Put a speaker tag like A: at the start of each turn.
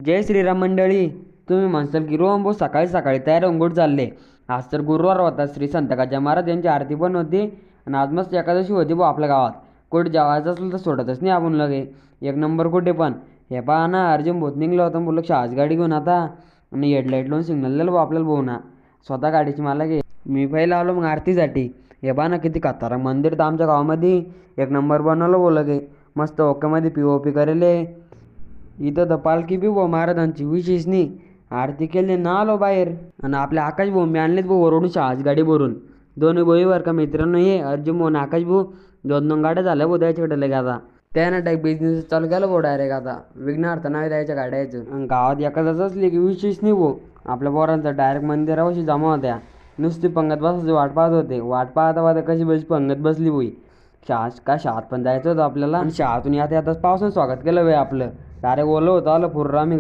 A: जय श्रीराम मंडळी. तुम्ही म्हणसाल की रोहन भाऊ सकाळी सकाळी तयार होऊन चालले. आज तर गुरुवार होता. श्री संत गजानन महाराज यांची आरती पण होती आणि आज मस्त एकादशी होती भाऊ आपल्या गावात. कुठे जेवायचं असेल तर सोडतच नाही आपण लगे. एक नंबर कुठे पण. हे पहा ना, अर्जुन भोत निघलं होतं बोललो आज गाडी घेऊन आता आणि हेडलाईट लावून सिग्नल दिलं भाऊ आपल्याला भाऊ ना. स्वतः गाडीची मला घे. मी पहिला आलो मग आरतीसाठी. हे पहा ना किती खतरनाक मंदिर तर आमच्या गावामध्ये एक नंबर बनवलं बोल गे. मस्त ओकेमध्ये पी करेले. इथं तर पालखी बी भाऊ महाराजांची विशेष नाही. आरती केली ना आलो बाहेर. आणि आपल्या आकाश भाऊ मी आणलेत भाऊ वरडून आज गाडी भरून. दोन्ही भाऊ वर का मित्रांनो हे अर्जुन भाऊ आणि आकाश भाऊ. दोन दोन गाड्या झाल्या भाऊ द्यायच्याकडे लगे आता. त्यानं टाईप बिझनेस चालू केला भाऊ डायरेक्ट आता. विघ्नार्थ नाव द्यायच्या गाड्याचं. आणि गावात एखादाच असली की विशेष नाही भाऊ. आपल्या पोरांचा डायरेक्ट मंदिरावरशी जमा होत्या. नुसती पंगत बसायची वाट पाहत होते. वाट पाहता पाहता कशी बस पंगत बसली भाई. शाळेत पण जायचं होतं आपल्याला आणि शाळेतून येता येताच पावसानं स्वागत केलं भाई आपलं. डायरेक्ट ओलं होतं आलं पूर्ण आम्ही